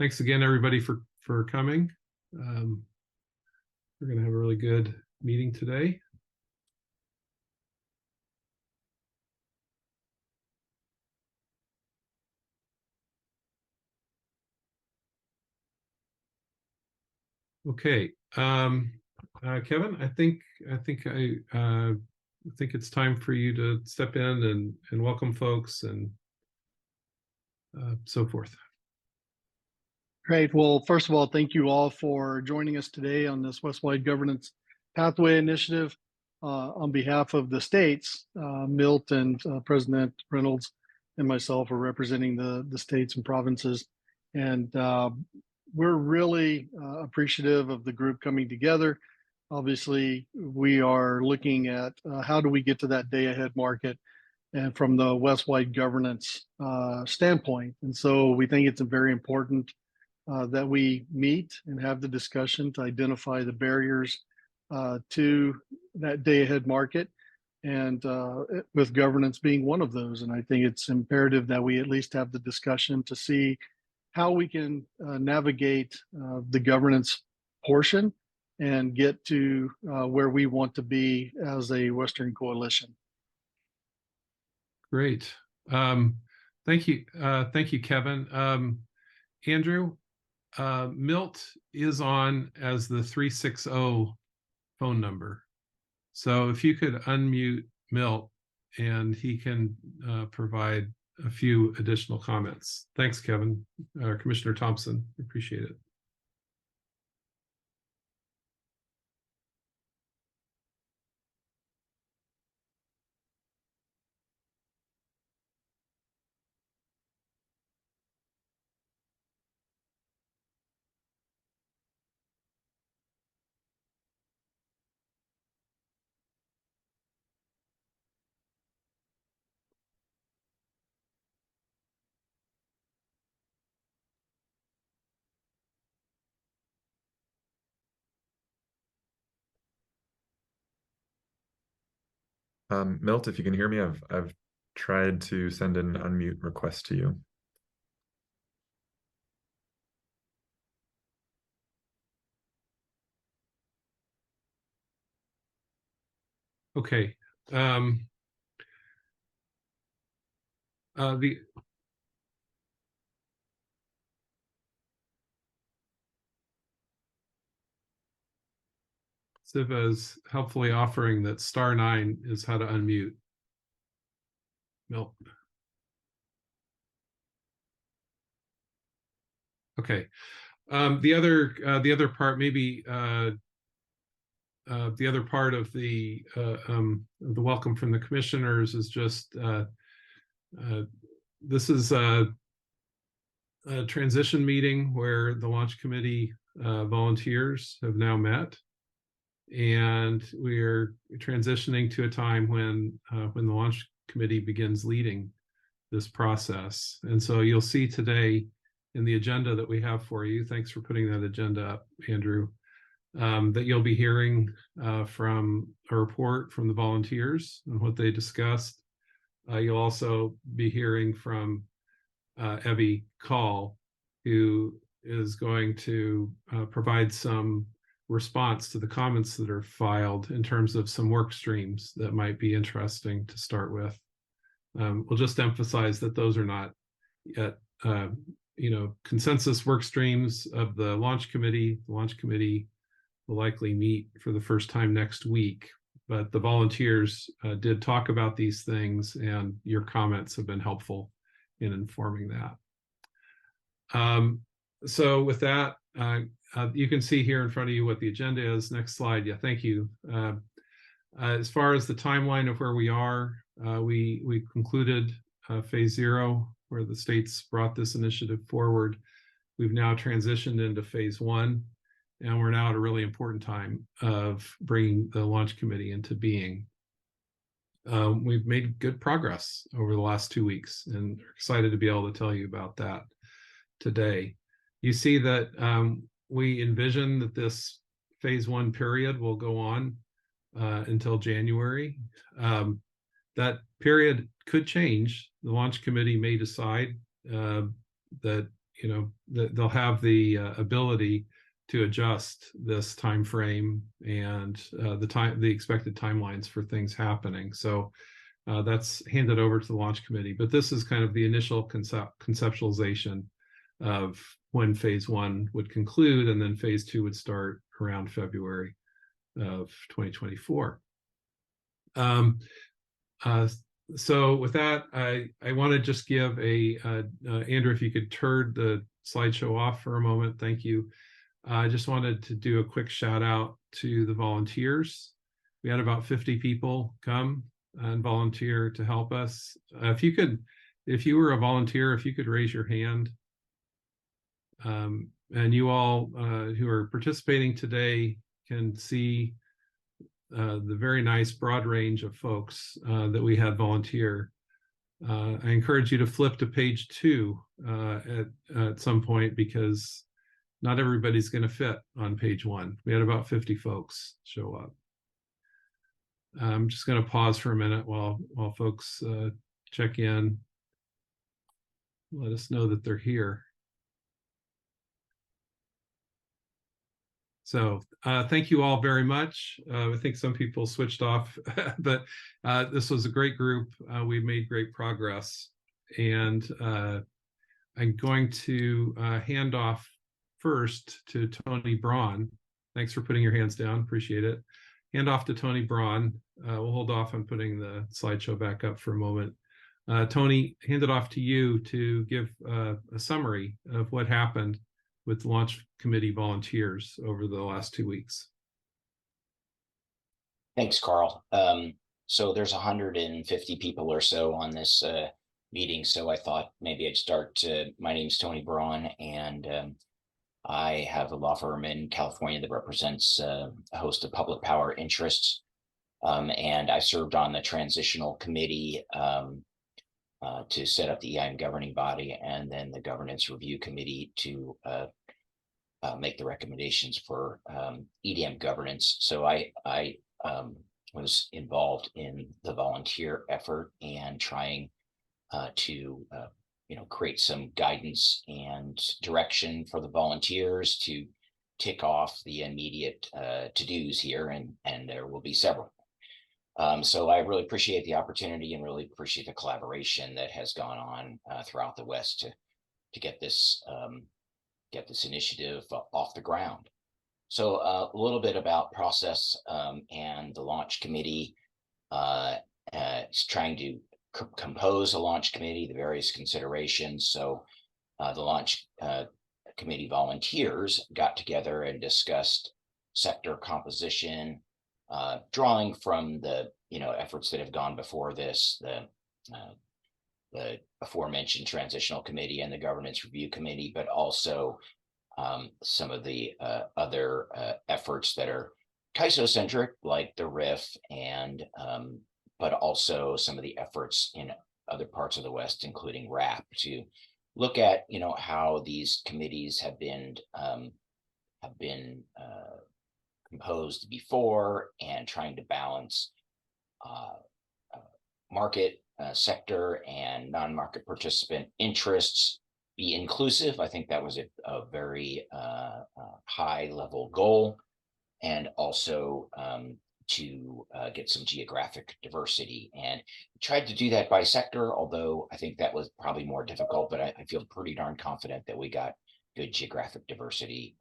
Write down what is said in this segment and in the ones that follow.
Thanks again, everybody, for coming. We're going to have a really good meeting today. Okay, Kevin, I think it's time for you to step in and welcome folks and so forth. Great. Well, first of all, thank you all for joining us today on this Westwide Governance Pathway Initiative. On behalf of the states, Milt and President Reynolds and myself are representing the states and provinces. And we're really appreciative of the group coming together. Obviously, we are looking at how do we get to that day ahead market and from the Westwide governance standpoint. And so we think it's very important that we meet and have the discussion to identify the barriers to that day ahead market, and with governance being one of those. And I think it's imperative that we at least have the discussion to see how we can navigate the governance portion and get to where we want to be as a Western coalition. Great. Thank you. Thank you, Kevin. Andrew, Milt is on as the 360 phone number. So if you could unmute Milt and he can provide a few additional comments. Thanks, Kevin. Commissioner Thompson, appreciate it. Milt, if you can hear me, I've tried to send an unmute request to you. Okay. Siva is helpfully offering that *9 is how to unmute. Milt. Okay. The other part, maybe the other part of the welcome from the commissioners is just this is a transition meeting where the launch committee volunteers have now met, and we're transitioning to a time when the launch committee begins leading this process. And so you'll see today in the agenda that we have for you, thanks for putting that agenda up, Andrew, that you'll be hearing from a report from the volunteers and what they discussed. You'll also be hearing from Evie Call, who is going to provide some response to the comments that are filed in terms of some work streams that might be interesting to start with. We'll just emphasize that those are not yet consensus work streams of the launch committee. The launch committee will likely meet for the first time next week, but the volunteers did talk about these things, and your comments have been helpful in informing that. So with that, you can see here in front of you what the agenda is. Next slide. Yeah, thank you. As far as the timeline of where we are, we concluded phase 0, where the states brought this initiative forward. We've now transitioned into phase 1, and we're now at a really important time of bringing the launch committee into being. We've made good progress over the last 2 weeks, and are excited to be able to tell you about that today. You see that we envision that this phase 1 period will go on until January. That period could change. The launch committee may decide that they'll have the ability to adjust this time frame and the expected timelines for things happening. So that's handed over to the launch committee. But this is kind of the initial conceptualization of when phase 1 would conclude, and then phase 2 would start around February of 2024. So with that, I want to just give Andrew, if you could turn the slideshow off for a moment. Thank you. I just wanted to do a quick shout out to the volunteers. We had about 50 people come and volunteer to help us. If you were a volunteer, if you could raise your hand. And you all who are participating today can see the very nice broad range of folks that we had volunteer. I encourage you to flip to page 2 at some point, because not everybody's going to fit on page 1. We had about 50 folks show up. I'm just going to pause for a minute while folks check in. Let us know that they're here. So thank you all very much. I think some people switched off, but this was a great group. We made great progress. And I'm going to hand off first to Tony Braun. Thanks for putting your hands down. Appreciate it. Hand off to Tony Braun. We'll hold off on putting the slideshow back up for a moment. Tony, hand it off to you to give a summary of what happened with launch committee volunteers over the last 2 weeks. Thanks, Carl. So there's 150 people or so on this meeting, so I thought maybe I'd start. My name's Tony Braun, and I have a law firm in California that represents a host of public power interests, and I served on the transitional committee to set up the EIM governing body, and then the governance review committee to make the recommendations for EDM governance. So I was involved in the volunteer effort and trying to create some guidance and direction for the volunteers to tick off the immediate to-dos here, and there will be several. So I really appreciate the opportunity and really appreciate the collaboration that has gone on throughout the West to get this initiative off the ground. So a little bit about process and the launch committee. It's trying to compose a launch committee, the various considerations. So the launch committee volunteers got together and discussed sector composition, drawing from the efforts that have gone before this, the aforementioned transitional committee and the governance review committee, but also some of the other efforts that are CAISO-centric, like the RIF, and but also some of the efforts in other parts of the West, including RAP, to look at how these committees have been composed before, and trying to balance market, sector, and non-market participant interests, be inclusive. I think that was a very high level goal, and also to get some geographic diversity, and tried to do that by sector, although I think that was probably more difficult, but I feel pretty darn confident that we got good geographic diversity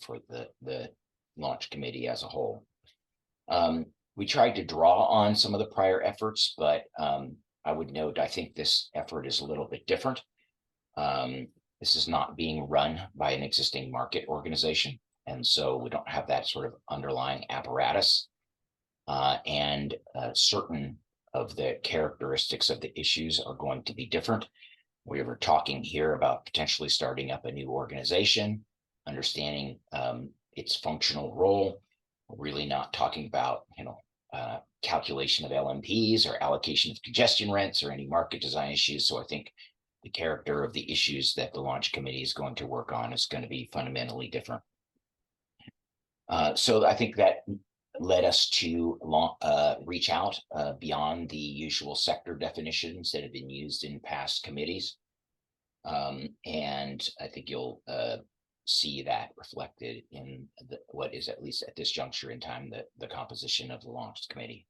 for the launch committee as a whole. We tried to draw on some of the prior efforts, but I would note, I think this effort is a little bit different. This is not being run by an existing market organization, and so we don't have that sort of underlying apparatus. And certain of the characteristics of the issues are going to be different. We were talking here about potentially starting up a new organization, understanding its functional role. We're really not talking about calculation of LMPs or allocation of congestion rents or any market design issues. So I think the character of the issues that the launch committee is going to work on is going to be fundamentally different. So I think that led us to reach out beyond the usual sector definitions that have been used in past committees. And I think you'll see that reflected in what is, at least at this juncture in time, the composition of the launch committee.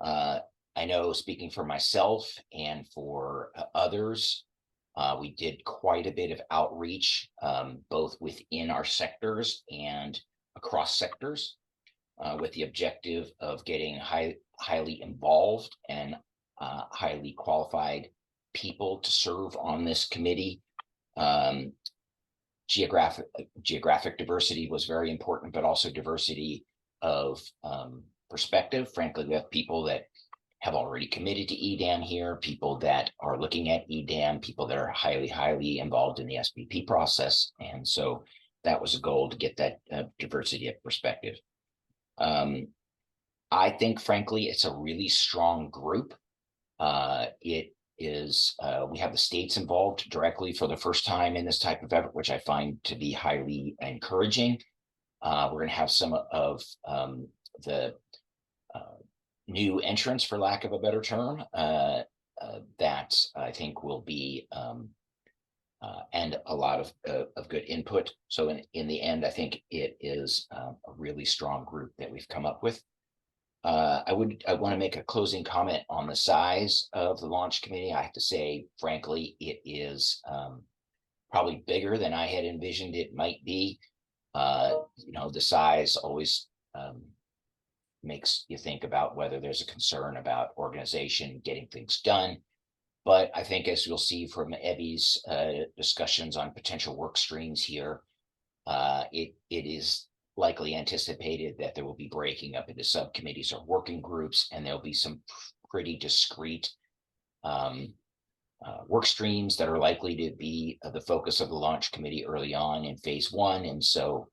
I know, speaking for myself and for others, we did quite a bit of outreach, both within our sectors and across sectors, with the objective of getting highly involved and highly qualified people to serve on this committee. Geographic diversity was very important, but also diversity of perspective. Frankly, we have people that have already committed to EDAM here, people that are looking at EDAM, people that are highly involved in the SPP process. And so that was a goal, to get that diversity of perspective. I think, frankly, it's a really strong group. It is, we have the states involved directly for the first time in this type of effort, which I find to be highly encouraging. We're going to have some of the new entrants, for lack of a better term, that I think will be, and a lot of good input. So in the end, I think it is a really strong group that we've come up with. I want to make a closing comment on the size of the launch committee. I have to say, frankly, it is probably bigger than I had envisioned it might be. The size always makes you think about whether there's a concern about organization, getting things done. But I think, as you'll see from Evie's discussions on potential work streams here, it is likely anticipated that there will be breaking up into subcommittees or working groups, and there'll be some pretty discrete work streams that are likely to be the focus of the launch committee early on in phase one. And so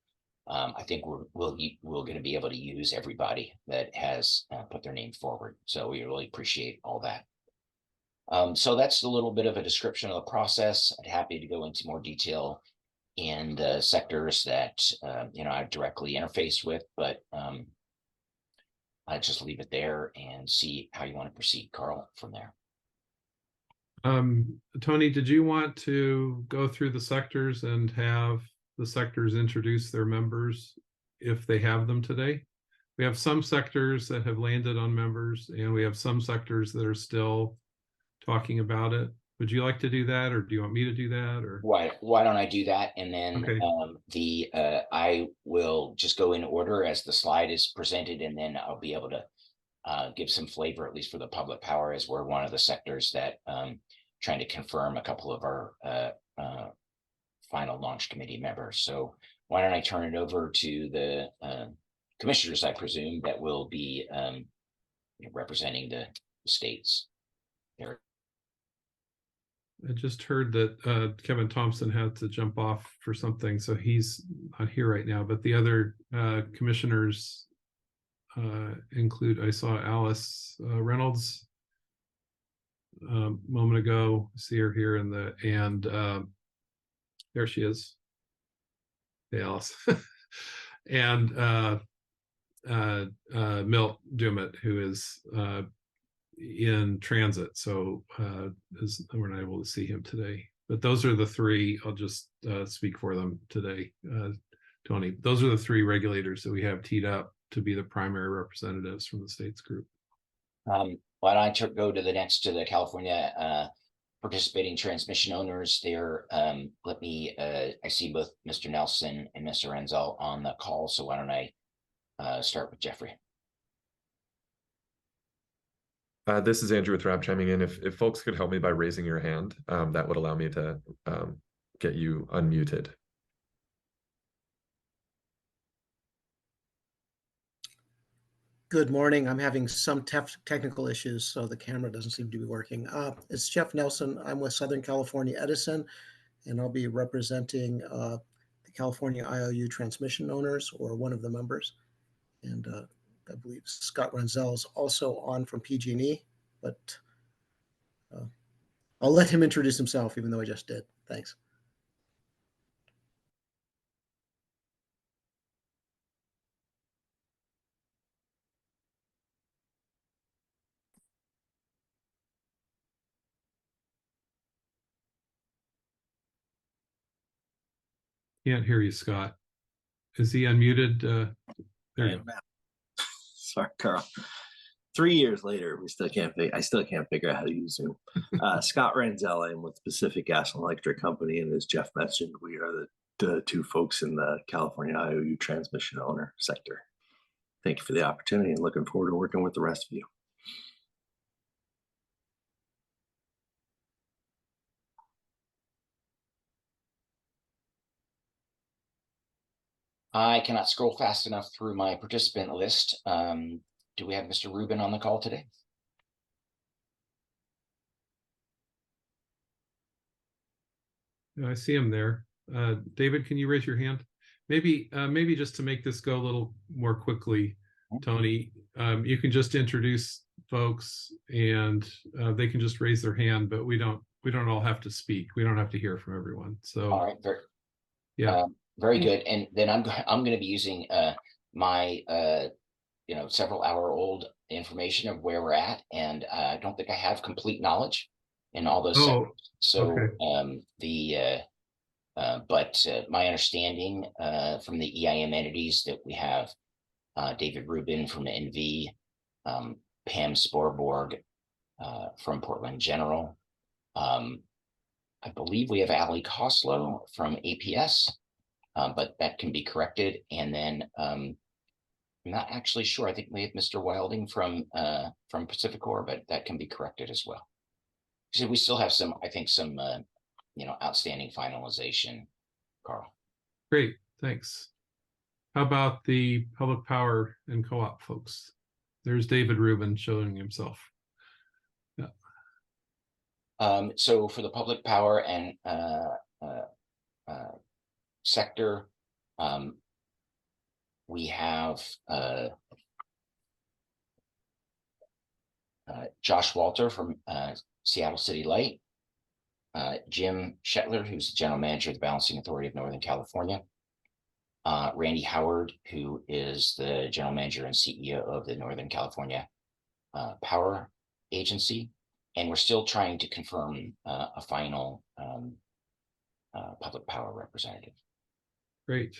I think we're going to be able to use everybody that has put their name forward. So we really appreciate all that. So that's a little bit of a description of the process. I'd happy to go into more detail in the sectors that I directly interface with, but I just leave it there and see how you want to proceed, Carl, from there. Tony, did you want to go through the sectors and have the sectors introduce their members if they have them today? We have some sectors that have landed on members, and we have some sectors that are still talking about it. Would you like to do that, or do you want me to do that? Or why don't I do that? And then okay. I will just go in order as the slide is presented, and then I'll be able to give some flavor, at least for the public power, as we're one of the sectors that trying to confirm a couple of our final launch committee members. So why don't I turn it over to the commissioners, I presume, that will be representing the states there. I just heard that Kevin Thompson had to jump off for something, so he's not here right now. But the other commissioners include, I saw Alice Reynolds a moment ago. See her here and there she is. Hey, Alice. And Milt Dumit, who is in transit, so we're not able to see him today. But those are the three. I'll just speak for them today, Tony. Those are the three regulators that we have teed up to be the primary representatives from the states group. Why don't I go to the California participating transmission owners there. Let me, I see both Mr. Nelson and Mr. Renzel on the call, so why don't I start with Jeffrey? This is Andrew with RAB chiming in. If folks could help me by raising your hand, that would allow me to get you unmuted. Good morning. I'm having some technical issues, so the camera doesn't seem to be working. It's Jeff Nelson. I'm with Southern California Edison, and I'll be representing the California IOU transmission owners, or one of the members. And I believe Scott Renzel is also on from PG&E, but I'll let him introduce himself, even though I just did. Thanks. Can't hear you, Scott. Is he unmuted? There you go. Sorry, Carl. 3 years later, I still can't figure out how to use Zoom. Scott Ranzella, I'm with Pacific Gas and Electric Company, and as Jeff mentioned, we are the two folks in the California IOU transmission owner sector. Thank you for the opportunity and looking forward to working with the rest of you. I cannot scroll fast enough through my participant list. Do we have Mr. Rubin on the call today? I see him there. David, can you raise your hand? Maybe just to make this go a little more quickly, Tony, you can just introduce folks and they can just raise their hand, but we don't all have to speak. We don't have to hear from everyone. So All right, yeah. Very good. And then I'm going to be using my several hour old information of where we're at, and I don't think I have complete knowledge in all those sectors. So okay. But my understanding from the EIM entities that we have David Rubin from NV, Pam Sporborg from Portland General. I believe we have Ali Koslow from APS, but that can be corrected. And then I'm not actually sure. I think we have Mr. Wilding from Pacificor, but that can be corrected as well. So we still have some outstanding finalization, Carl. Great, thanks. How about the public power and co-op folks? There's David Rubin showing himself. Yeah. So for the public power and sector, we have Josh Walter from Seattle City Light, Jim Shetler, who's the general manager of the Balancing Authority of Northern California, Randy Howard, who is the general manager and CEO of the Northern California Power Agency, and we're still trying to confirm a final public power representative. Great.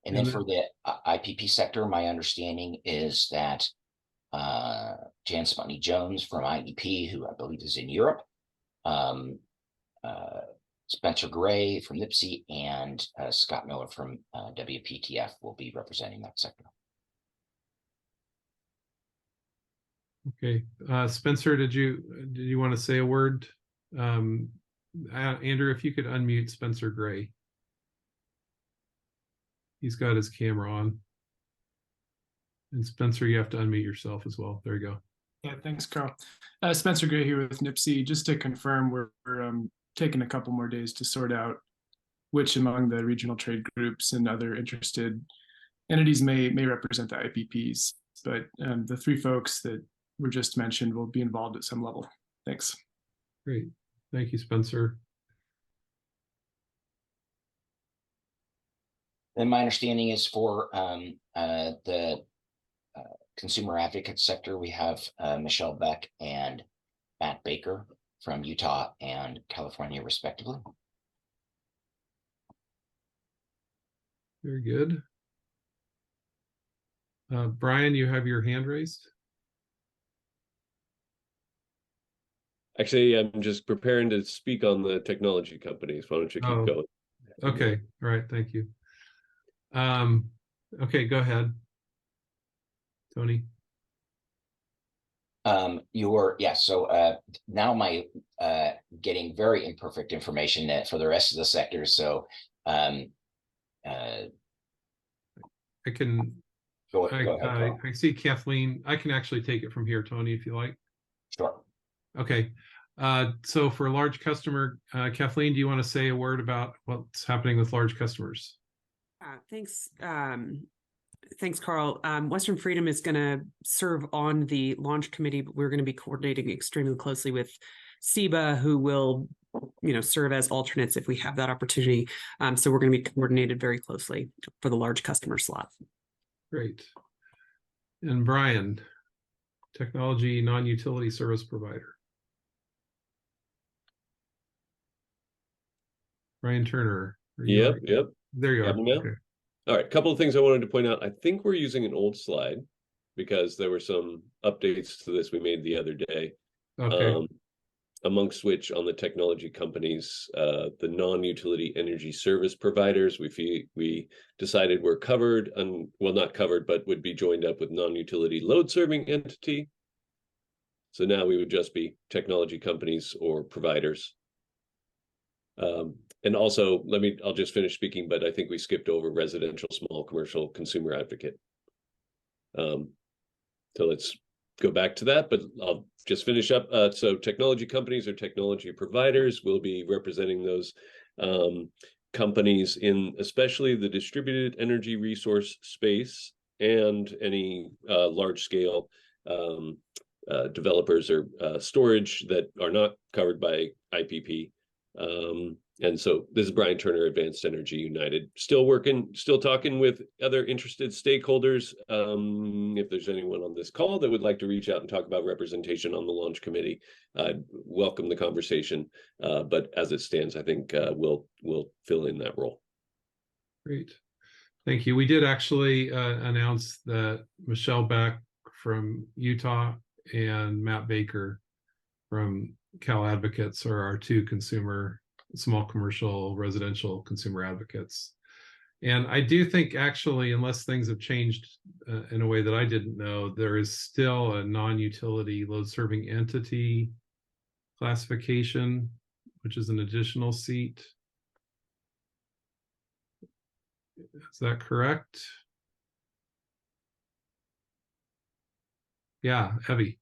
And then for the IPP sector, my understanding is that Jan Sputney Jones from IEP, who I believe is in Europe, Spencer Gray from NIPSI, and Scott Miller from WPTF will be representing that sector. Okay, Spencer, did you want to say a word? Andrew, if you could unmute Spencer Gray. He's got his camera on. And Spencer, you have to unmute yourself as well. There you go. Yeah, thanks, Carl. Spencer Gray here with NIPSI. Just to confirm, we're taking a couple more days to sort out which among the regional trade groups and other interested entities may represent the IPPs. But the three folks that were just mentioned will be involved at some level. Thanks. Great. Thank you, Spencer. And my understanding is for the consumer advocate sector, we have Michelle Beck and Matt Baker from Utah and California, respectively. Very good. Brian, you have your hand raised. Actually, I'm just preparing to speak on the technology companies. Why don't you keep going? Okay. All right. Thank you. Okay, go ahead, Tony. So now my getting very imperfect information for the rest of the sectors. So I can go ahead. I see Kathleen. I can actually take it from here, Tony, if you like. Sure. Okay. So for large customer, Kathleen, do you want to say a word about what's happening with large customers? Thanks. Thanks, Carl. Western Freedom is going to serve on the launch committee, but we're going to be coordinating extremely closely with SEBA, who will, serve as alternates if we have that opportunity. So we're going to be coordinated very closely for the large customer slot. Great. And Brian, technology non-utility service provider. Brian Turner. Are you Yep, right? yep. There you are. Got me now? Okay. All right, couple of things I wanted to point out. I think we're using an old slide because there were some updates to this we made the other day. Okay. Amongst which, on the technology companies, the non-utility energy service providers, we decided were covered, and well, not covered, but would be joined up with non-utility load serving entity. So now we would just be technology companies or providers. And also, I'll just finish speaking, but I think we skipped over residential, small commercial, consumer advocate. So let's go back to that, but I'll just finish up. So technology companies or technology providers will be representing those companies in especially the distributed energy resource space and any large scale developers or storage that are not covered by IPP. And so this is Brian Turner, Advanced Energy United. Still talking with other interested stakeholders. If there's anyone on this call that would like to reach out and talk about representation on the launch committee, I'd welcome the conversation. But as it stands, I think we'll fill in that role. Great. Thank you. We did actually announce that Michelle Beck from Utah and Matt Baker from Cal Advocates are our two small commercial residential consumer advocates. And I do think, actually, unless things have changed in a way that I didn't know, there is still a non-utility load serving entity classification, which is an additional seat. Is that correct? Yeah, Evie.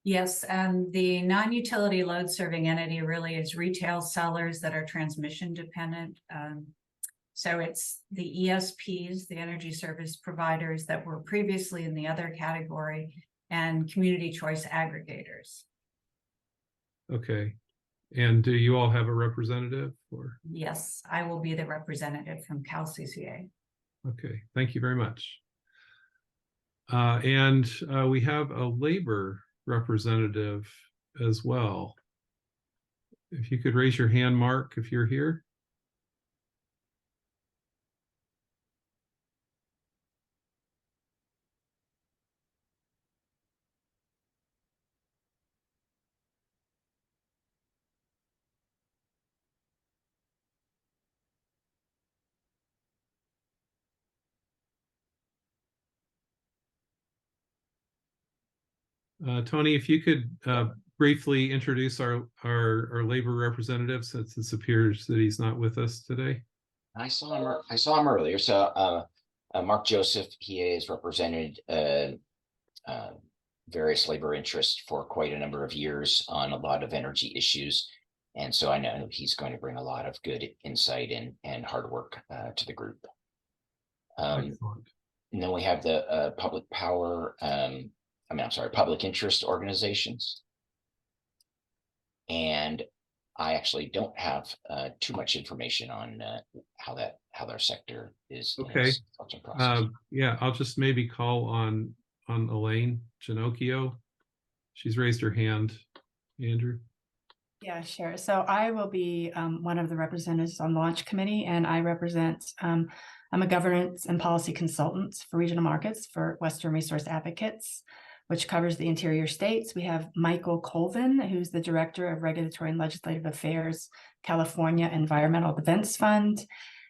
Yes, and the non-utility load serving entity really is retail sellers that are transmission dependent. So it's the ESPs, the energy service providers that were previously in the other category, and community choice aggregators. Okay. And do you all have a representative? Or? Yes, I will be the representative from Cal CCA. Okay, thank you very much. And we have a labor representative as well. If you could raise your hand, Mark, if you're here. Tony, if you could briefly introduce our labor representative, since it appears that he's not with us today. I saw him earlier. So Mark Joseph, he has represented various labor interests for quite a number of years on a lot of energy issues. And so I know he's going to bring a lot of good insight and hard work to the group. And then we have the public power, public interest organizations. And I actually don't have too much information on how their sector is. Okay. Yeah, I'll just maybe call on Elaine Ginocchio. She's raised her hand. Andrew. Yeah, sure. So I will be one of the representatives on the launch committee, and I represent, I'm a governance and policy consultant for regional markets for Western Resource Advocates, which covers the interior states. We have Michael Colvin, who's the Director of Regulatory and Legislative Affairs, California Environmental Defense Fund.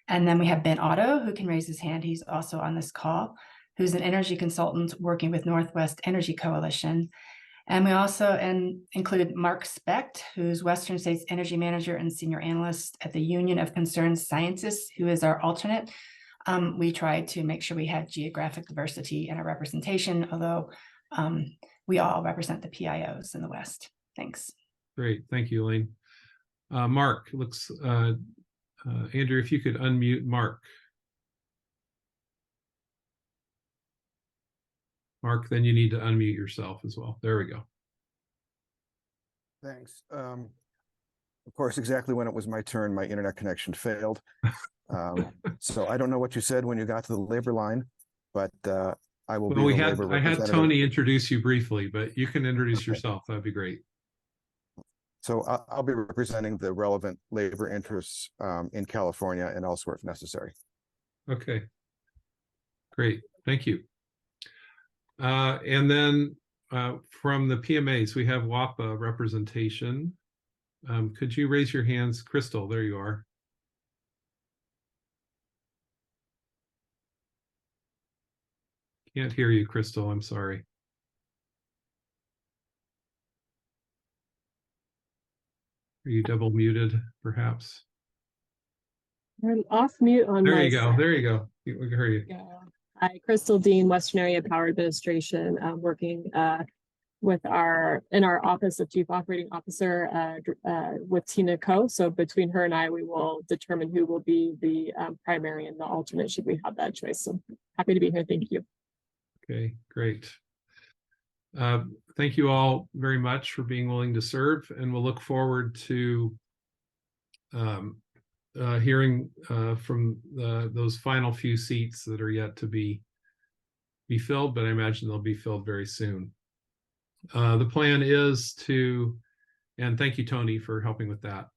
And then we have Ben Otto, who can raise his hand. He's also on this call, who's an energy consultant working with Northwest Energy Coalition. And we also include Mark Specht, who's Western States Energy Manager and Senior Analyst at the Union of Concerned Scientists, who is our alternate. We try to make sure we have geographic diversity in our representation, although we all represent the PIOs in the West. Thanks. Great, thank you, Elaine. Mark, Andrew, if you could unmute Mark. Mark, then you need to unmute yourself as well. There we go. Thanks. Of course, exactly when it was my turn, my internet connection failed. So I don't know what you said when you got to the labor line, but I will be the labor representative. I had Tony introduce you briefly, but you can introduce yourself. That'd be great. So I'll be representing the relevant labor interests in California and elsewhere if necessary. Okay. Great. Thank you. And then from the PMAs, we have WAPA representation. Could you raise your hands? Crystal, there you are. Can't hear you, Crystal. I'm sorry. Are you double muted, perhaps? I'm off mute on There my you go. side. There you go. We can hear you. Yeah. Hi, Crystal Dean, Western Area Power Administration, working with in our Office of Chief Operating Officer with Tina Coe. So between her and I, we will determine who will be the primary and the alternate should we have that choice. So happy to be here. Thank you. Okay, great. Thank you all very much for being willing to serve, and we'll look forward to hearing from those final few seats that are yet to be filled, but I imagine they'll be filled very soon. The plan is to, and thank you, Tony, for helping with that.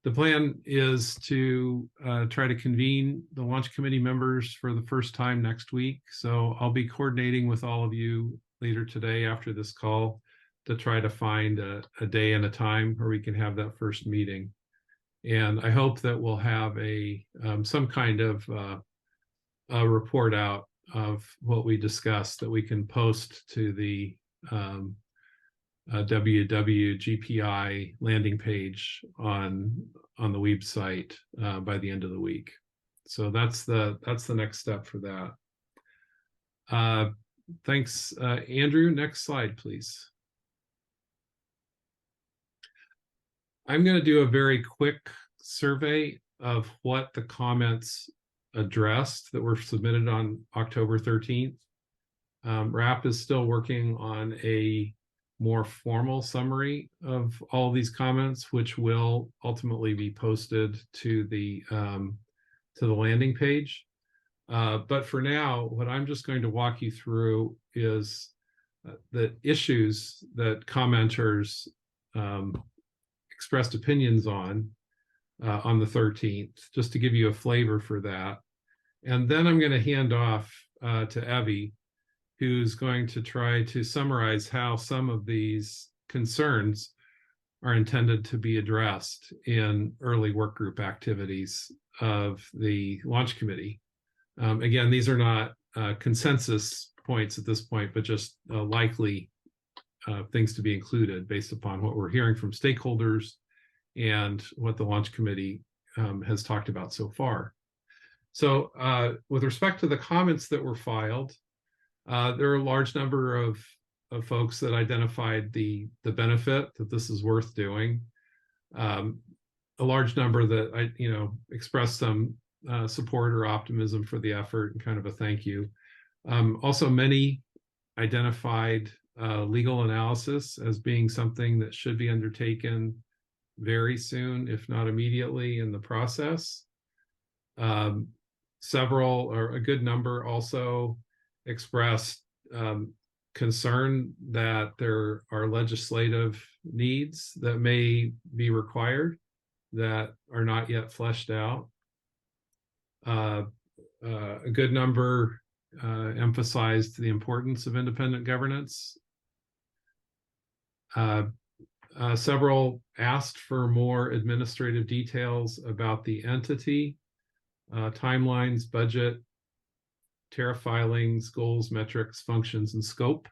The plan is to try to convene the launch committee members for the first time next week. So I'll be coordinating with all of you later today after this call to try to find a day and a time where we can have that first meeting. And I hope that we'll have some kind of a report out of what we discussed that we can post to the WWGPI landing page on the website by the end of the week. So that's the next step for that. Thanks, Andrew. Next slide, please. I'm going to do a very quick survey of what the comments addressed that were submitted on October 13th. RAP is still working on a more formal summary of all these comments, which will ultimately be posted to the landing page. But for now, what I'm just going to walk you through is the issues that commenters expressed opinions on the 13th, just to give you a flavor for that. And then I'm going to hand off to Evie, who's going to try to summarize how some of these concerns are intended to be addressed in early work group activities of the launch committee. Again, these are not consensus points at this point, but just likely things to be included based upon what we're hearing from stakeholders and what the launch committee has talked about so far. So with respect to the comments that were filed, there are a large number of folks that identified the benefit that this is worth doing. A large number that expressed some support or optimism for the effort and kind of a thank you. Also, many identified legal analysis as being something that should be undertaken very soon, if not immediately, in the process. Several, or a good number, also expressed concern that there are legislative needs that may be required that are not yet fleshed out. A good number emphasized the importance of independent governance. Several asked for more administrative details about the entity, timelines, budget, tariff filings, goals, metrics, functions, and scope.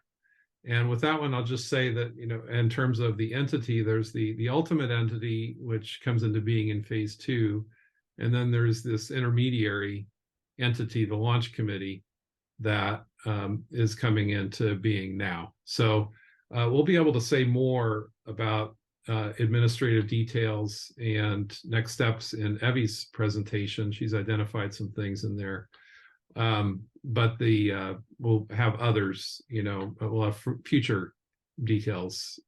And with that one, I'll just say that, in terms of the entity, there's the ultimate entity, which comes into being in phase 2. And then there's this intermediary entity, the launch committee, that is coming into being now. So we'll be able to say more about administrative details and next steps in Evie's presentation. She's identified some things in there. But we'll have others, we'll have future details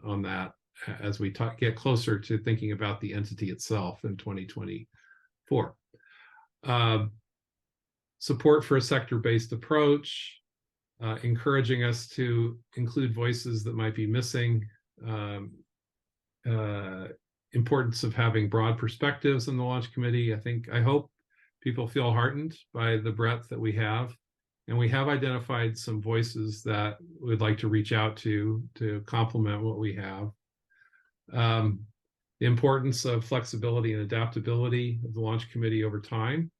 on that as we get closer to thinking about the entity itself in 2024. Support for a sector-based approach, encouraging us to include voices that might be missing importance of having broad perspectives in the launch committee. I hope people feel heartened by the breadth that we have. And we have identified some voices that we'd like to reach out to complement what we have. The importance of flexibility and adaptability of the launch committee over time.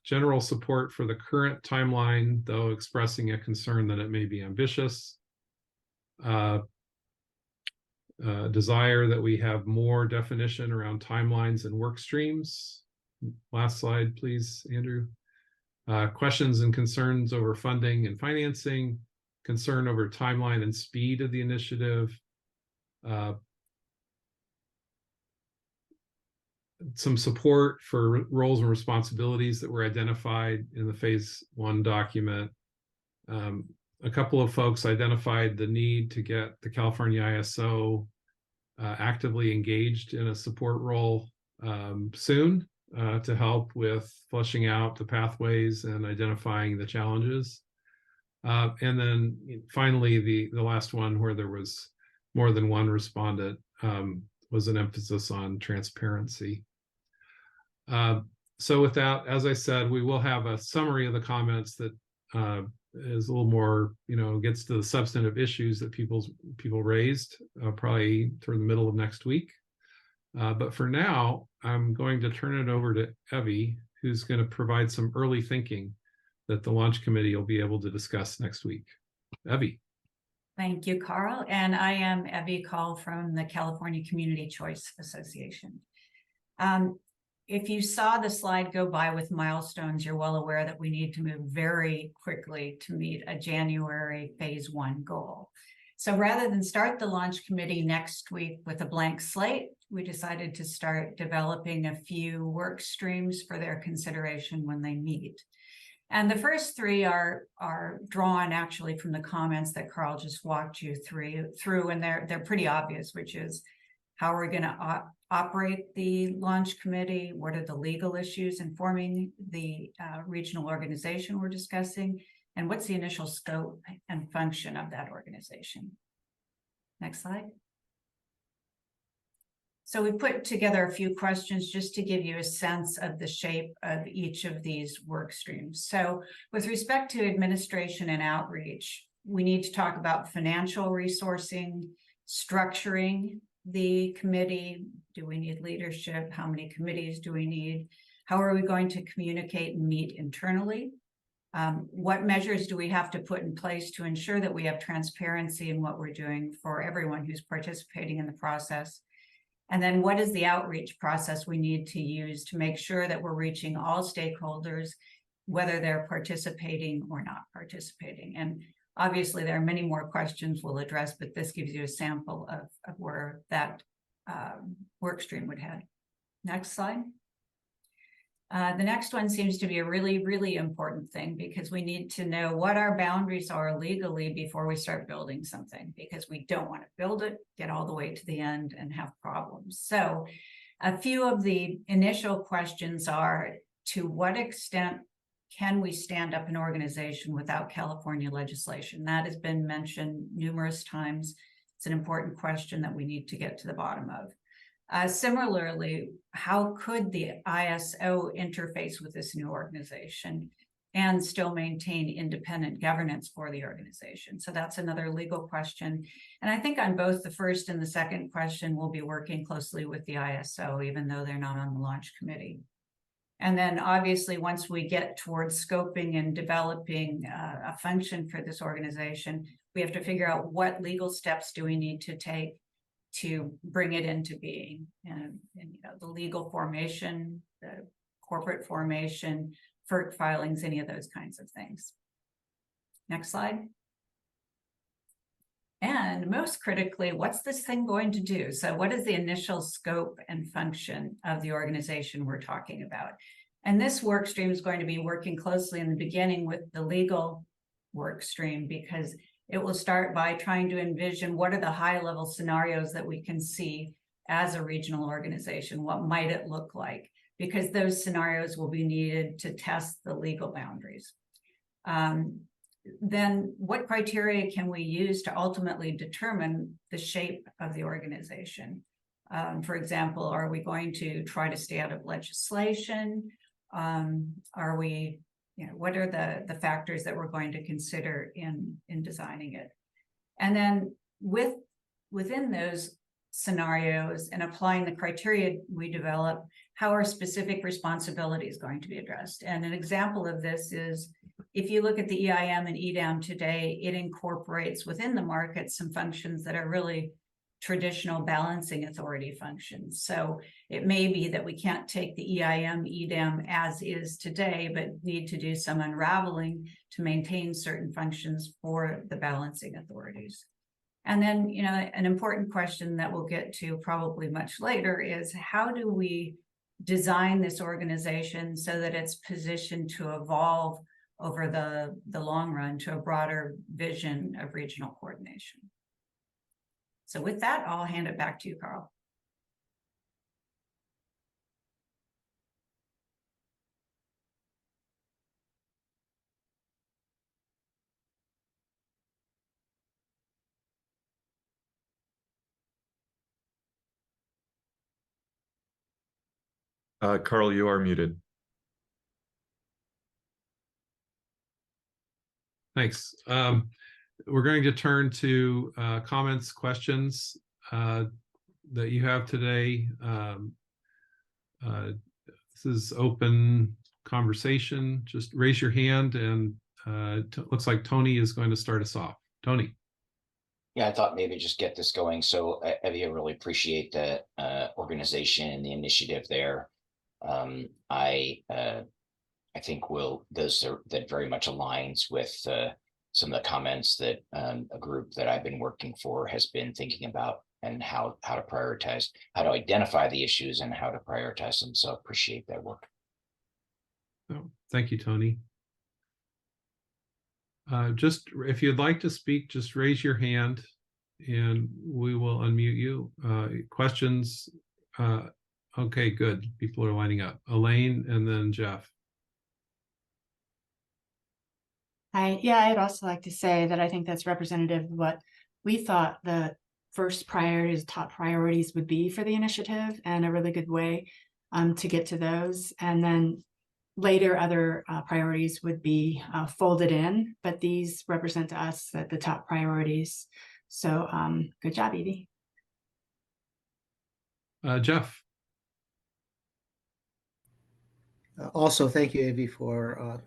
General support for the current timeline, though expressing a concern that it may be ambitious. Desire that we have more definition around timelines and work streams. Last slide, please, Andrew. Questions and concerns over funding and financing, concern over timeline and speed of the initiative, some support for roles and responsibilities that were identified in the phase 1 document. A couple of folks identified the need to get the California ISO actively engaged in a support role soon. To help with fleshing out the pathways and identifying the challenges. And then finally, the last one where there was more than one respondent was an emphasis on transparency. So with that, as I said, we will have a summary of the comments that is a little more, gets to the substantive issues that people raised probably toward the middle of next week. But for now, I'm going to turn it over to Evie, who's going to provide some early thinking that the launch committee will be able to discuss next week. Evie. Thank you, Carl. And I am Evie Call from the California Community Choice Association. If you saw the slide go by with milestones, you're well aware that we need to move very quickly to meet a January phase 1 goal. So rather than start the launch committee next week with a blank slate, we decided to start developing a few work streams for their consideration when they meet. And the first 3 are drawn actually from the comments that Carl just walked you through, and they're pretty obvious, which is how are we going to operate the launch committee? What are the legal issues informing the regional organization we're discussing? And what's the initial scope and function of that organization? Next slide. So we put together a few questions just to give you a sense of the shape of each of these work streams. So with respect to administration and outreach, we need to talk about financial resourcing, structuring the committee. Do we need leadership? How many committees do we need? How are we going to communicate and meet internally? What measures do we have to put in place to ensure that we have transparency in what we're doing for everyone who's participating in the process? And then what is the outreach process we need to use to make sure that we're reaching all stakeholders, whether they're participating or not participating? And obviously there are many more questions we'll address, but this gives you a sample of where that work stream would head. Next slide. The next one seems to be a really, really important thing because we need to know what our boundaries are legally before we start building something, because we don't want to build it, get all the way to the end and have problems. So a few of the initial questions are, to what extent can we stand up an organization without California legislation? That has been mentioned numerous times. It's an important question that we need to get to the bottom of. Similarly, how could the ISO interface with this new organization and still maintain independent governance for the organization? So that's another legal question. And I think on both the first and the second question, we'll be working closely with the ISO, even though they're not on the launch committee. And then obviously, once we get towards scoping and developing a function for this organization, we have to figure out what legal steps do we need to take to bring it into being, and the legal formation, the corporate formation, FERC filings, any of those kinds of things. Next slide. And most critically, what's this thing going to do? So what is the initial scope and function of the organization we're talking about? And this work stream is going to be working closely in the beginning with the legal work stream, because it will start by trying to envision what are the high-level scenarios that we can see as a regional organization. What might it look like? Because those scenarios will be needed to test the legal boundaries. then what criteria can we use to ultimately determine the shape of the organization? For example, are we going to try to stay out of legislation? Are we, what are the factors that we're going to consider in designing it? And then within those scenarios and applying the criteria we develop, how are specific responsibilities going to be addressed? And an example of this is, if you look at the EIM and EDAM today, it incorporates within the market some functions that are really traditional balancing authority functions. So it may be that we can't take the EIM, EDAM as is today, but need to do some unraveling to maintain certain functions for the balancing authorities. And then, an important question that we'll get to probably much later is, how do we design this organization so that it's positioned to evolve over the long run to a broader vision of regional coordination? So with that, I'll hand it back to you, Carl. Carl, you are muted. Thanks. We're going to turn to comments, questions that you have today. This is open conversation. Just raise your hand, and looks like Tony is going to start us off. Tony. Yeah, I thought maybe just get this going. So, Evie, I really appreciate the organization and the initiative there. I think that very much aligns with some of the comments that a group that I've been working for has been thinking about, and how to prioritize, how to identify the issues and how to prioritize them. So appreciate that work. Oh, thank you, Tony. Just if you'd like to speak, just raise your hand and we will unmute you. Questions? Okay, good. People are lining up. Elaine and then Jeff. Yeah, I'd also like to say that I think that's representative of what we thought the first priorities, top priorities would be for the initiative, and a really good way to get to those. And then later other priorities would be folded in, but these represent to us the top priorities. So good job, Evie. Jeff. Also, thank you, Evie, for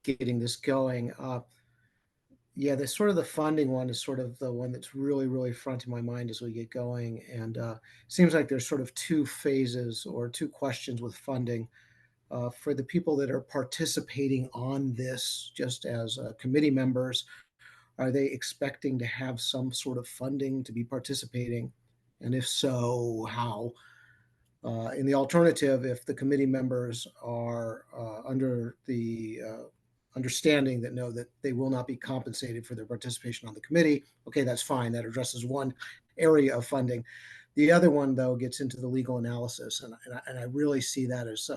getting this going. Yeah, the sort of the funding one is sort of the one that's really, really front in my mind as we get going. And seems like there's sort of two phases or two questions with funding. For the people that are participating on this, just as committee members, are they expecting to have some sort of funding to be participating? And if so, how? In the alternative, if the committee members are under the understanding that no, that they will not be compensated for their participation on the committee, okay, that's fine. That addresses one area of funding. The other one, though, gets into the legal analysis, and I really see that as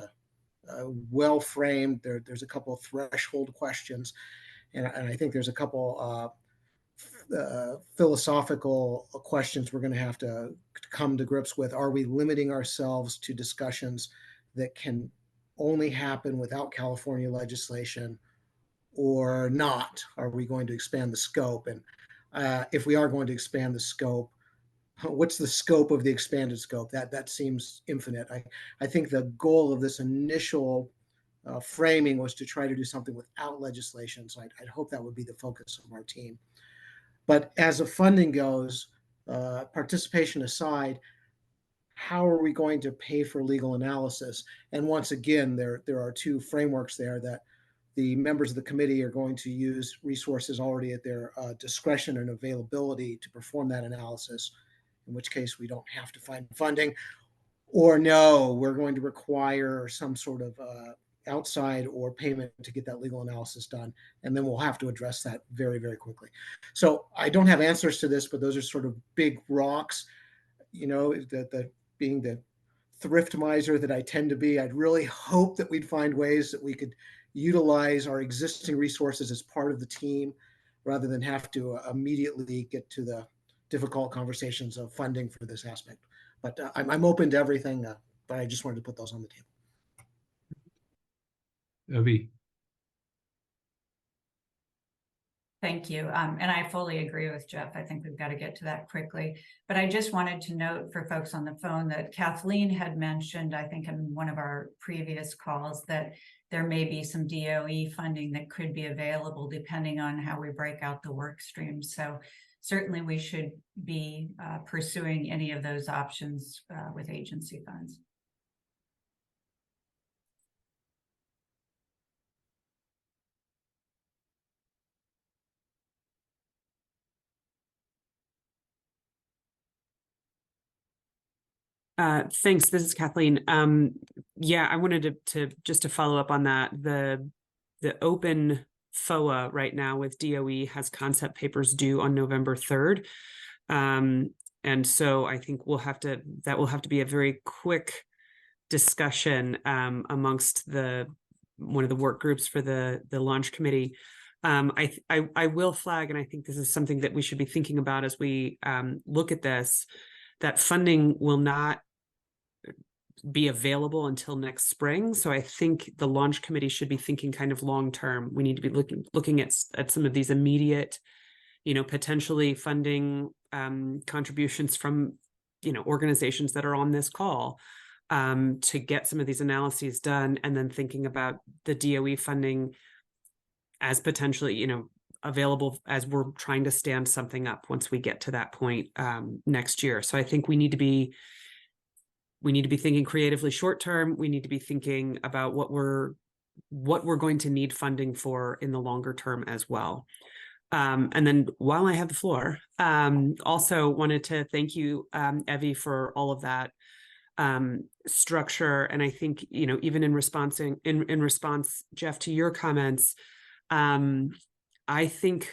well framed. There's a couple of threshold questions, and I think there's a couple philosophical questions we're going to have to come to grips with. Are we limiting ourselves to discussions that can only happen without California legislation, or not? Are we going to expand the scope? And if we are going to expand the scope, what's the scope of the expanded scope? That seems infinite. I think the goal of this initial framing was to try to do something without legislation. So I'd hope that would be the focus of our team. But as the funding goes, participation aside, how are we going to pay for legal analysis? And once again, there are two frameworks there that the members of the committee are going to use resources already at their discretion and availability to perform that analysis, in which case we don't have to find funding. Or no, we're going to require some sort of outside or payment to get that legal analysis done. And then we'll have to address that very, very quickly. So I don't have answers to this, but those are sort of big rocks. Being the thrift miser that I tend to be, I'd really hope that we'd find ways that we could utilize our existing resources as part of the team rather than have to immediately get to the difficult conversations of funding for this aspect. But I'm open to everything, but I just wanted to put those on the table. Evie. Thank you. And I fully agree with Jeff. I think we've got to get to that quickly. But I just wanted to note for folks on the phone that Kathleen had mentioned, I think in one of our previous calls, that there may be some DOE funding that could be available depending on how we break out the work streams. So certainly we should be pursuing any of those options with agency funds. Thanks. This is Kathleen. Yeah, I wanted to just to follow up on that. The open FOA right now with DOE has concept papers due on November 3rd. And so I think that will have to be a very quick discussion amongst one of the work groups for the launch committee. I will flag, and I think this is something that we should be thinking about as we look at this, that funding will not be available until next spring. So I think the launch committee should be thinking kind of long term. We need to be looking at some of these immediate, potentially funding contributions from, organizations that are on this call to get some of these analyses done, and then thinking about the DOE funding as potentially, available as we're trying to stand something up once we get to that point next year. So I think we need to be thinking creatively short term. We need to be thinking about what we're going to need funding for in the longer term as well. And then while I have the floor, also wanted to thank you, Evie, for all of that structure. And I think, even in response, Jeff, to your comments, I think,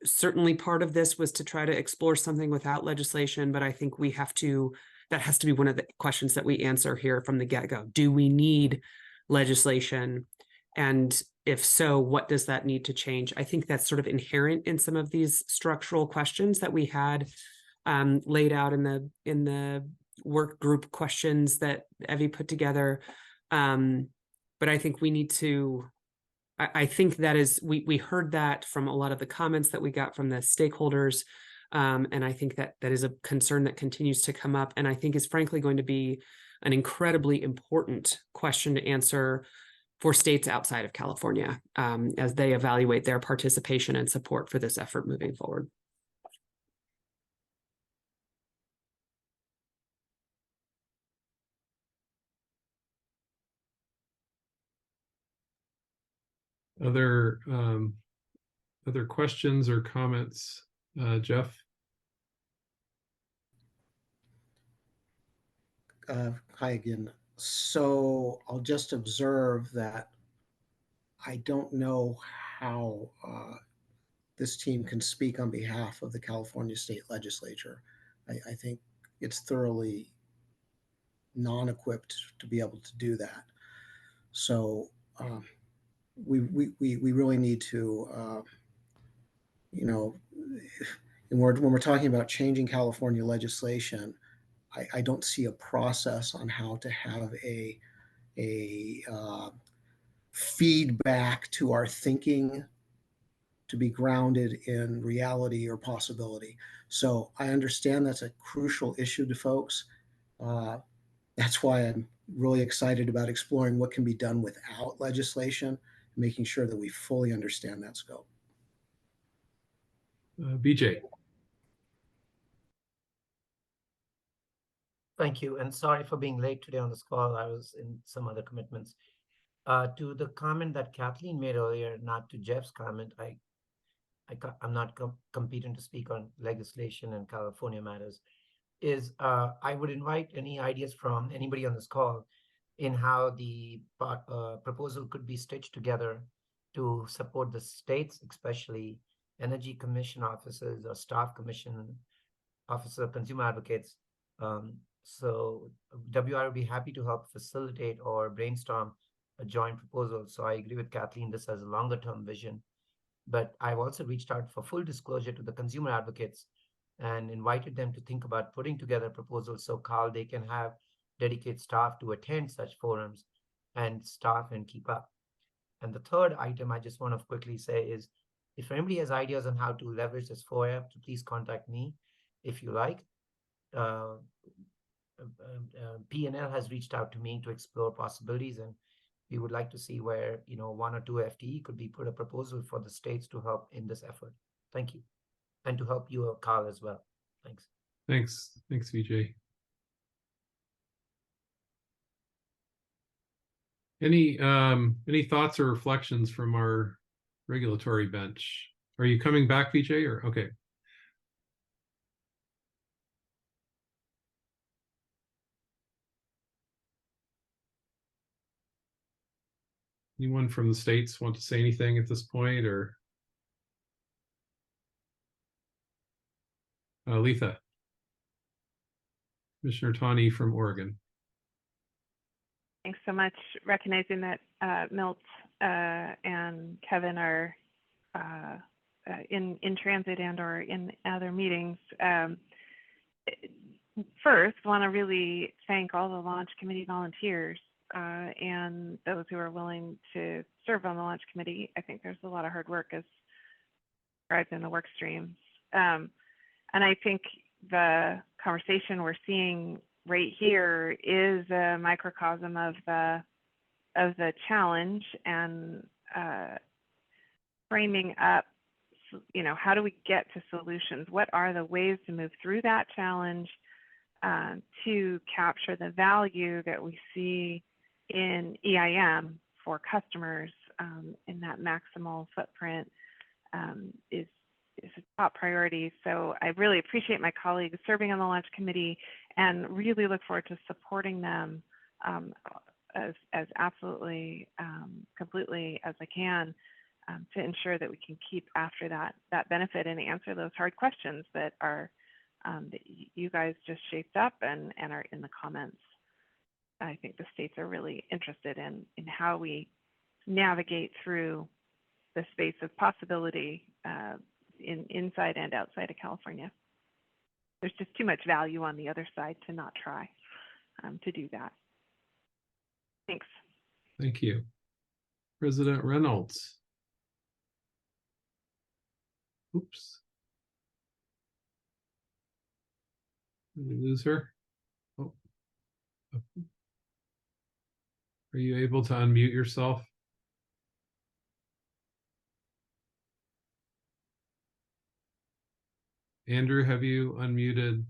certainly part of this was to try to explore something without legislation, but I think that has to be one of the questions that we answer here from the get-go. Do we need legislation? And if so, what does that need to change? I think that's sort of inherent in some of these structural questions that we had laid out in the work group questions that Evie put together. But I think we need to, I think that is, we heard that from a lot of the comments that we got from the stakeholders. And I think that is a concern that continues to come up, and I think is frankly going to be an incredibly important question to answer for states outside of California as they evaluate their participation and support for this effort moving forward. Other questions or comments, Jeff? Hi again. So I'll just observe that I don't know how this team can speak on behalf of the California State Legislature. I think it's thoroughly non-equipped to be able to do that. So we really need to, when we're talking about changing California legislation, I don't see a process on how to have a feedback to our thinking to be grounded in reality or possibility. So I understand that's a crucial issue to folks. That's why I'm really excited about exploring what can be done without legislation, making sure that we fully understand that scope. BJ. Thank you, and sorry for being late today on this call. I was in some other commitments. To the comment that Kathleen made earlier, not to Jeff's comment, I'm not competent to speak on legislation and California matters, I would invite any ideas from anybody on this call in how the proposal could be stitched together to support the states, especially Energy Commission officers or Staff Commission officer, consumer advocates. So WR would be happy to help facilitate or brainstorm a joint proposal. So I agree with Kathleen, this has a longer term vision. But I've also reached out for full disclosure to the consumer advocates and invited them to think about putting together proposals so, Carl, they can have dedicated staff to attend such forums and staff and keep up. And the third item I just want to quickly say is, if anybody has ideas on how to leverage this FOIA, please contact me if you like. P&L has reached out to me to explore possibilities, and we would like to see where, 1 or 2 FTE could be put a proposal for the states to help in this effort. Thank you. And to help you, Carl, as well. Thanks. Thanks, Vijay. Any thoughts or reflections from our regulatory bench? Are you coming back, Vijay, or okay? Anyone from the states want to say anything at this point, or Letha? Commissioner Tawny from Oregon. Thanks so much. Recognizing that Milt and Kevin are in transit and or in other meetings. First, want to really thank all the launch committee volunteers and those who are willing to serve on the launch committee. I think there's a lot of hard work as described in the work streams. And I think the conversation we're seeing right here is a microcosm of the challenge, and framing up, how do we get to solutions? What are the ways to move through that challenge to capture the value that we see in EIM for customers in that maximal footprint is a top priority. So I really appreciate my colleagues serving on the launch committee and really look forward to supporting them as absolutely completely as I can to ensure that we can keep after that benefit and answer those hard questions that are that you guys just shaped up and are in the comments. I think the states are really interested in how we navigate through the space of possibility inside and outside of California. There's just too much value on the other side to not try to do that. Thanks. Thank you. President Reynolds. Oops. Did we lose her? Oh. Are you able to unmute yourself? Andrew, have you unmuted?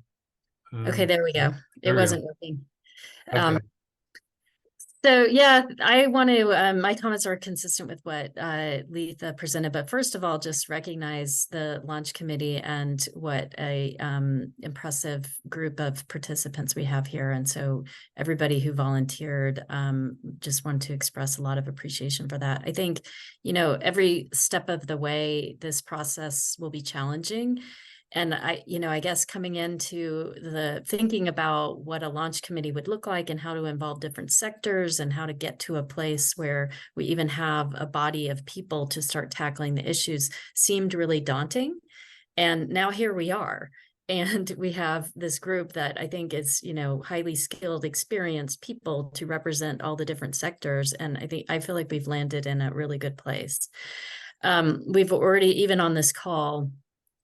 Okay, there we go. It wasn't working. Okay. So yeah, I want to, my comments are consistent with what Letha presented, but first of all, just recognize the launch committee and what a impressive group of participants we have here. And so everybody who volunteered, just want to express a lot of appreciation for that. I think, every step of the way, this process will be challenging. And I guess coming into the thinking about what a launch committee would look like and how to involve different sectors and how to get to a place where we even have a body of people to start tackling the issues seemed really daunting. And now here we are. And we have this group that I think is, highly skilled, experienced people to represent all the different sectors. And I feel like we've landed in a really good place. We've already, even on this call,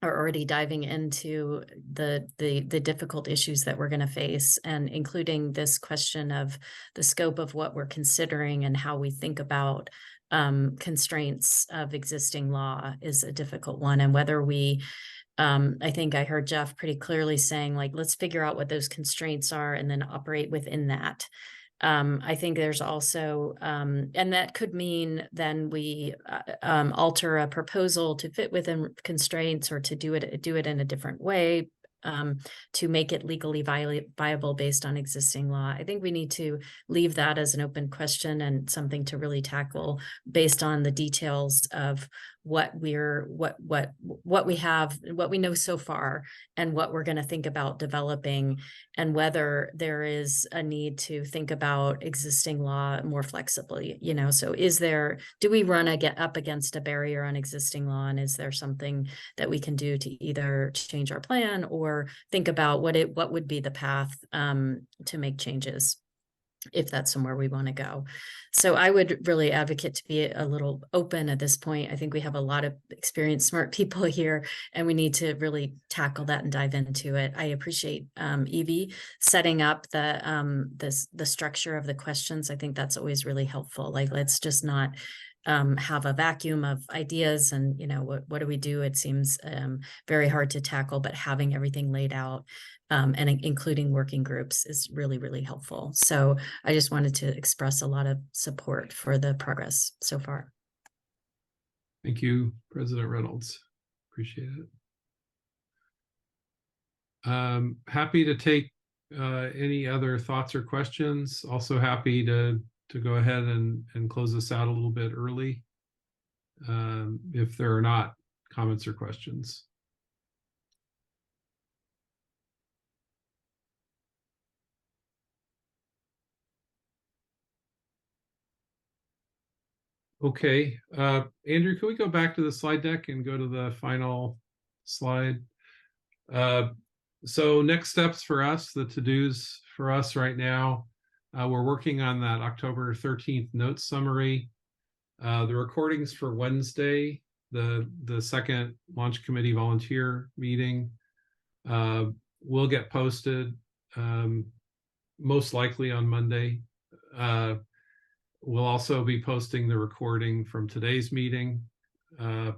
are already diving into the difficult issues that we're going to face, and including this question of the scope of what we're considering and how we think about constraints of existing law is a difficult one. And whether we, I think I heard Jeff pretty clearly saying, let's figure out what those constraints are and then operate within that. I think there's also, and that could mean then we alter a proposal to fit within constraints or to do it in a different way to make it legally viable based on existing law. I think we need to leave that as an open question and something to really tackle based on the details of what we have, what we know so far, and what we're going to think about developing, and whether there is a need to think about existing law more flexibly. So do we run up against a barrier on existing law, and is there something that we can do to either change our plan or think about what would be the path to make changes, if that's somewhere we want to go. So I would really advocate to be a little open at this point. I think we have a lot of experienced, smart people here, and we need to really tackle that and dive into it. I appreciate Evie setting up the structure of the questions. I think that's always really helpful. Like, let's just not have a vacuum of ideas and what do we do? It seems very hard to tackle, but having everything laid out and including working groups is really, really helpful. So I just wanted to express a lot of support for the progress so far. Thank you, President Reynolds. Appreciate it. Happy to take any other thoughts or questions. Also happy to go ahead and close this out a little bit early if there are not comments or questions. Okay, Andrew, can we go back to the slide deck and go to the final slide? So next steps for us, the to-dos for us right now, we're working on that October 13th notes summary. The recordings for Wednesday, the second launch committee volunteer meeting, will get posted most likely on Monday. We'll also be posting the recording from today's meeting, and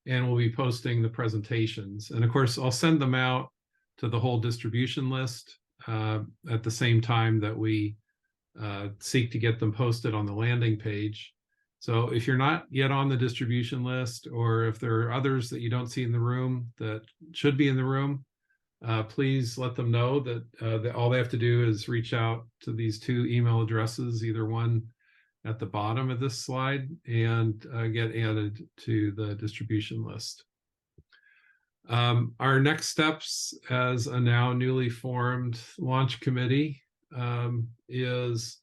we'll be posting the presentations. And of course, I'll send them out to the whole distribution list at the same time that we seek to get them posted on the landing page. So if you're not yet on the distribution list, or if there are others that you don't see in the room that should be in the room, please let them know that all they have to do is reach out to these two email addresses, either one at the bottom of this slide, and get added to the distribution list. Our next steps as a now newly formed launch committee is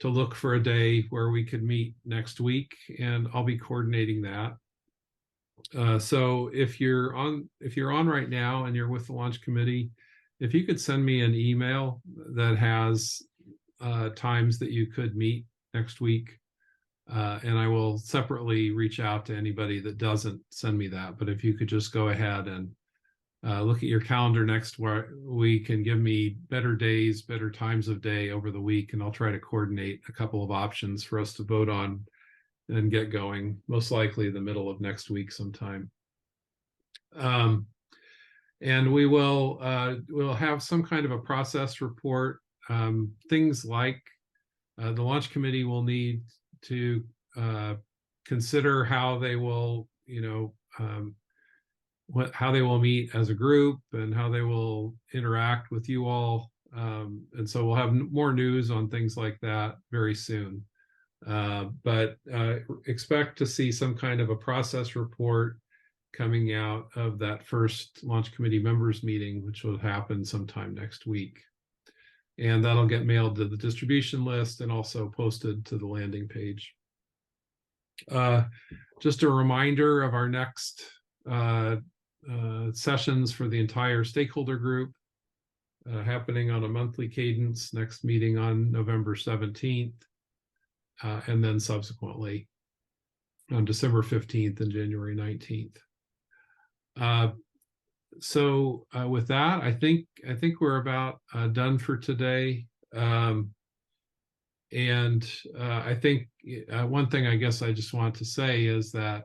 to look for a day where we could meet next week, and I'll be coordinating that. So if you're on right now and you're with the launch committee, if you could send me an email that has times that you could meet next week, and I will separately reach out to anybody that doesn't send me that. But if you could just go ahead and look at your calendar next week and give me better days, better times of day over the week, and I'll try to coordinate a couple of options for us to vote on and get going, most likely the middle of next week sometime. And we'll have some kind of a process report. Things like the launch committee will need to consider how they will, how they will meet as a group and how they will interact with you all. And so we'll have more news on things like that very soon. But expect to see some kind of a process report coming out of that first launch committee members meeting, which will happen sometime next week. And that'll get mailed to the distribution list and also posted to the landing page. Just a reminder of our next sessions for the entire stakeholder group, happening on a monthly cadence, next meeting on November 17th, and then subsequently on December 15th and January 19th. So with that, I think we're about done for today. And I think one thing I guess I just want to say is that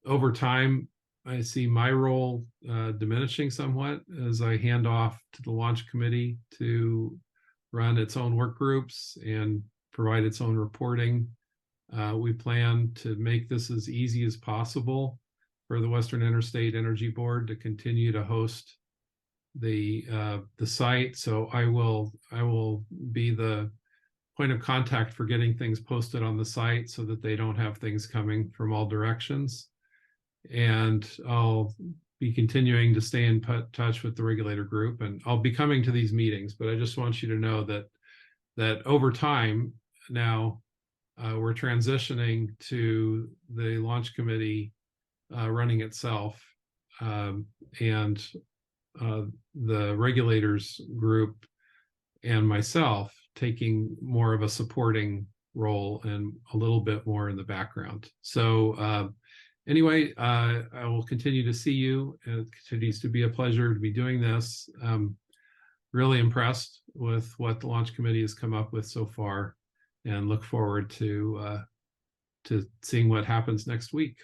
over time, I see my role diminishing somewhat as I hand off to the launch committee to run its own work groups and provide its own reporting. We plan to make this as easy as possible for the Western Interstate Energy Board to continue to host the site. So I will be the point of contact for getting things posted on the site so that they don't have things coming from all directions. And I'll be continuing to stay in touch with the regulator group, and I'll be coming to these meetings, but I just want you to know that over time now, we're transitioning to the launch committee running itself, and the regulators group and myself taking more of a supporting role and a little bit more in the background. So anyway, I will continue to see you. It continues to be a pleasure to be doing this. Really impressed with what the launch committee has come up with so far, and look forward to seeing what happens next week.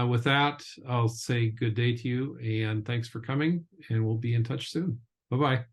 With that, I'll say good day to you, and thanks for coming, and we'll be in touch soon. Bye-bye.